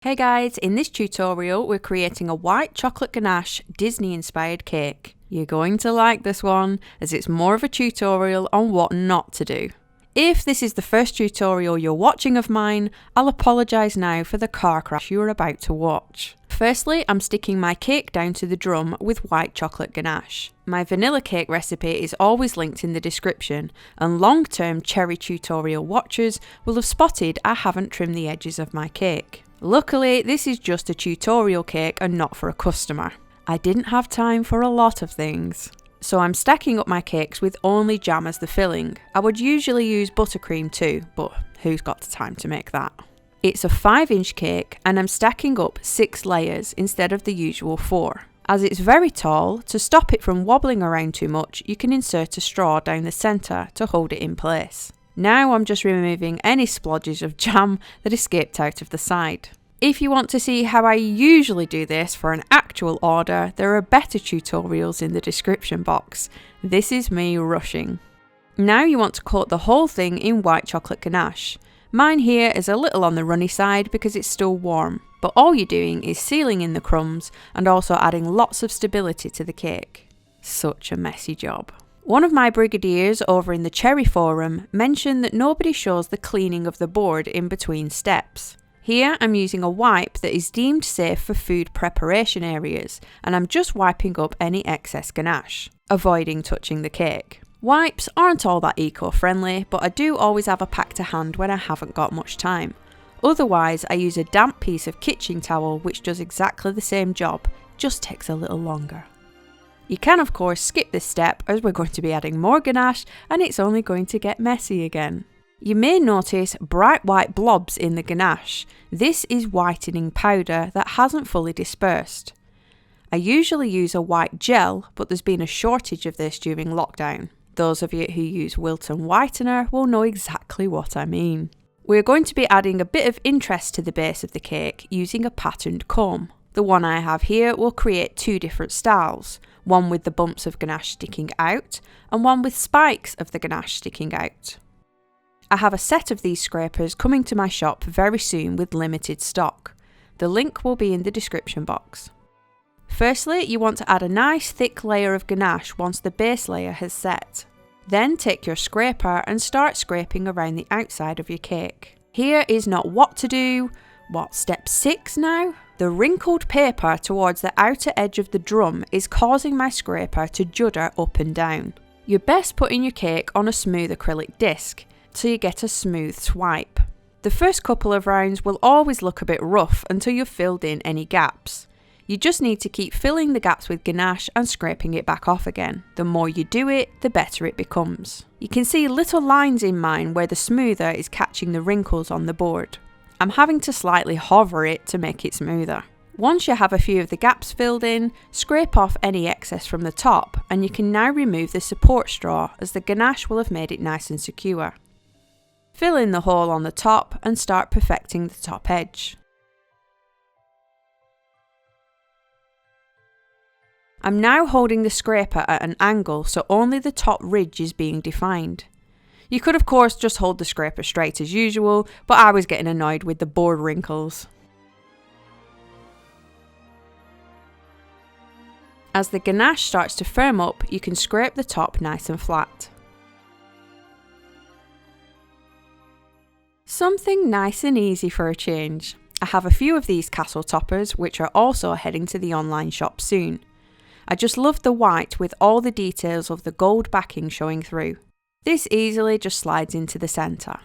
Hey guys, in this tutorial we're creating a white chocolate ganache Disney inspired cake. You're going to like this one as it's more of a tutorial on what not to do. If this is the first tutorial you're watching of mine, I'll apologise now for the car crash you are about to watch. Firstly, I'm sticking my cake down to the drum with white chocolate ganache. My vanilla cake recipe is always linked in the description, and long-term cherry tutorial watchers will have spotted I haven't trimmed the edges of my cake. Luckily, this is just a tutorial cake and not for a customer. I didn't have time for a lot of things. So I'm stacking up my cakes with only jam as the filling. I would usually use buttercream too, but who's got the time to make that? It's a 5-inch cake and I'm stacking up 6 layers instead of the usual 4. As it's very tall, to stop it from wobbling around too much, you can insert a straw down the centre to hold it in place. Now I'm just removing any splodges of jam that escaped out of the side. If you want to see how I usually do this for an actual order, there are better tutorials in the description box. This is me rushing. Now you want to coat the whole thing in white chocolate ganache. Mine here is a little on the runny side because it's still warm, but all you're doing is sealing in the crumbs and also adding lots of stability to the cake. Such a messy job. One of my brigadiers over in the Cherry forum mentioned that nobody shows the cleaning of the board in between steps. Here I'm using a wipe that is deemed safe for food preparation areas, and I'm just wiping up any excess ganache, avoiding touching the cake. Wipes aren't all that eco-friendly, but I do always have a pack to hand when I haven't got much time. Otherwise I use a damp piece of kitchen towel which does exactly the same job, just takes a little longer. You can of course skip this step as we're going to be adding more ganache and it's only going to get messy again. You may notice bright white blobs in the ganache. This is whitening powder that hasn't fully dispersed. I usually use a white gel, but there's been a shortage of this during lockdown. Those of you who use Wilton whitener will know exactly what I mean. We're going to be adding a bit of interest to the base of the cake using a patterned comb. The one I have here will create 2 different styles, one with the bumps of ganache sticking out and one with spikes of the ganache sticking out. I have a set of these scrapers coming to my shop very soon with limited stock. The link will be in the description box. Firstly, you want to add a nice thick layer of ganache once the base layer has set. Then take your scraper and start scraping around the outside of your cake. Here is not what to do. What, step 6 now? The wrinkled paper towards the outer edge of the drum is causing my scraper to judder up and down. You're best putting your cake on a smooth acrylic disc, so you get a smooth swipe. The first couple of rounds will always look a bit rough until you've filled in any gaps. You just need to keep filling the gaps with ganache and scraping it back off again. The more you do it, the better it becomes. You can see little lines in mine where the smoother is catching the wrinkles on the board. I'm having to slightly hover it to make it smoother. Once you have a few of the gaps filled in, scrape off any excess from the top and you can now remove the support straw as the ganache will have made it nice and secure. Fill in the hole on the top and start perfecting the top edge. I'm now holding the scraper at an angle so only the top ridge is being defined. You could of course just hold the scraper straight as usual, but I was getting annoyed with the board wrinkles. As the ganache starts to firm up, you can scrape the top nice and flat. Something nice and easy for a change. I have a few of these castle toppers which are also heading to the online shop soon. I just love the white with all the details of the gold backing showing through. This easily just slides into the centre.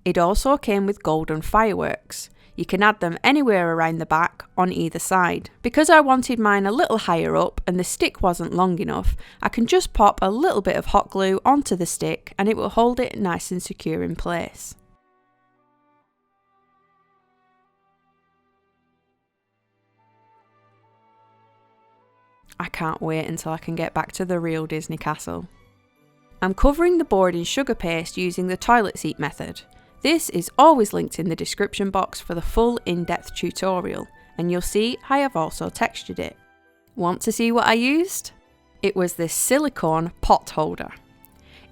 It also came with golden fireworks. You can add them anywhere around the back on either side. Because I wanted mine a little higher up and the stick wasn't long enough, I can just pop a little bit of hot glue onto the stick and it will hold it nice and secure in place. I can't wait until I can get back to the real Disney castle. I'm covering the board in sugar paste using the toilet seat method. This is always linked in the description box for the full in-depth tutorial, and you'll see I have also textured it. Want to see what I used? It was this silicone pot holder.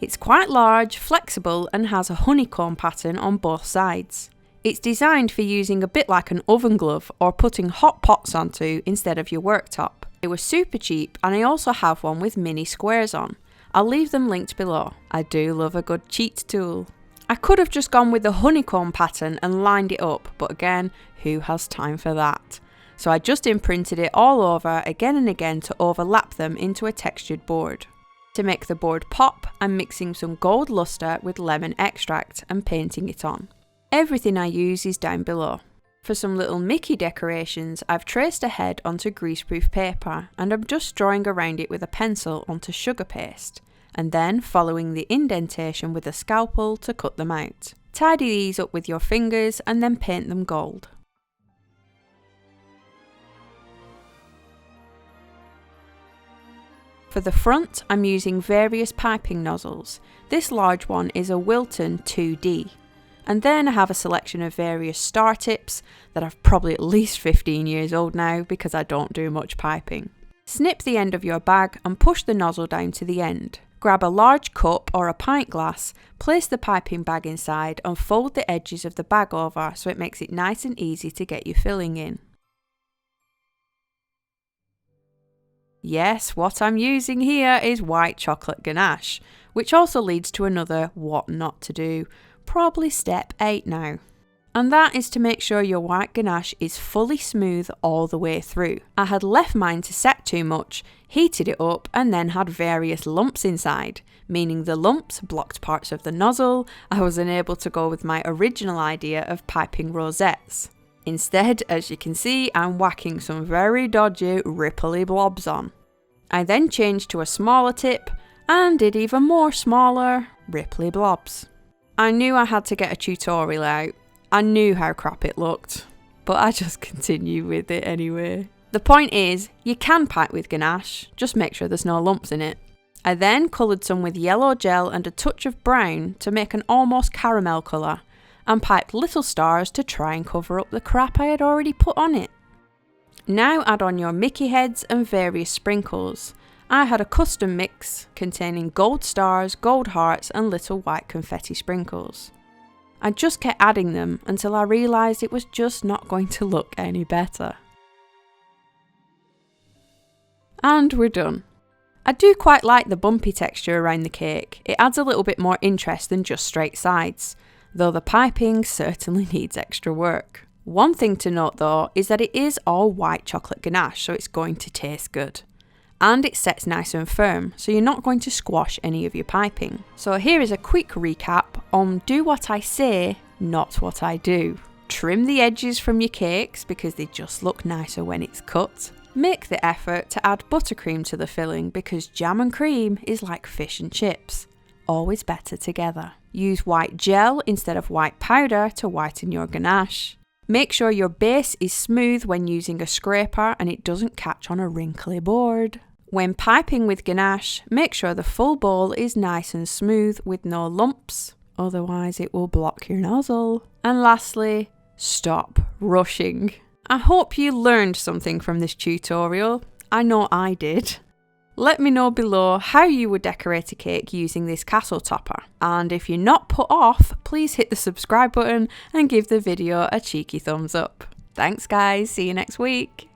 It's quite large, flexible and has a honeycomb pattern on both sides. It's designed for using a bit like an oven glove or putting hot pots onto instead of your worktop. It was super cheap, and I also have one with mini squares on. I'll leave them linked below. I do love a good cheat tool. I could have just gone with the honeycomb pattern and lined it up, but again, who has time for that? So I just imprinted it all over again and again to overlap them into a textured board. To make the board pop, I'm mixing some gold luster with lemon extract and painting it on. Everything I use is down below. For some little Mickey decorations, I've traced a head onto greaseproof paper and I'm just drawing around it with a pencil onto sugar paste, and then following the indentation with a scalpel to cut them out. Tidy these up with your fingers and then paint them gold. For the front, I'm using various piping nozzles. This large one is a Wilton 2D. And then I have a selection of various star tips that are probably at least 15 years old now because I don't do much piping. Snip the end of your bag and push the nozzle down to the end. Grab a large cup or a pint glass, place the piping bag inside and fold the edges of the bag over so it makes it nice and easy to get your filling in. Yes, what I'm using here is white chocolate ganache, which also leads to another what not to do, probably step 8 now. And that is to make sure your white ganache is fully smooth all the way through. I had left mine to set too much, heated it up and then had various lumps inside, meaning the lumps blocked parts of the nozzle. I was unable to go with my original idea of piping rosettes. Instead, as you can see, I'm whacking some very dodgy ripply blobs on. I then changed to a smaller tip and did even more smaller ripply blobs. I knew I had to get a tutorial out. I knew how crap it looked, but I just continue with it anyway. The point is, you can pipe with ganache, just make sure there's no lumps in it. I then coloured some with yellow gel and a touch of brown to make an almost caramel colour, and piped little stars to try and cover up the crap I had already put on it. Now add on your Mickey heads and various sprinkles. I had a custom mix containing gold stars, gold hearts and little white confetti sprinkles. I just kept adding them until I realised it was just not going to look any better. And we're done. I do quite like the bumpy texture around the cake. It adds a little bit more interest than just straight sides, though the piping certainly needs extra work. One thing to note though is that it is all white chocolate ganache, so it's going to taste good. And it sets nice and firm, so you're not going to squash any of your piping. So here is a quick recap on do what I say, not what I do. Trim the edges from your cakes because they just look nicer when it's cut. Make the effort to add buttercream to the filling because jam and cream is like fish and chips, always better together. Use white gel instead of white powder to whiten your ganache. Make sure your base is smooth when using a scraper and it doesn't catch on a wrinkly board. When piping with ganache, make sure the full bowl is nice and smooth with no lumps, otherwise it will block your nozzle. And lastly, stop rushing. I hope you learned something from this tutorial. I know I did. Let me know below how you would decorate a cake using this castle topper. And if you're not put off, please hit the subscribe button and give the video a cheeky thumbs up. Thanks guys, see you next week.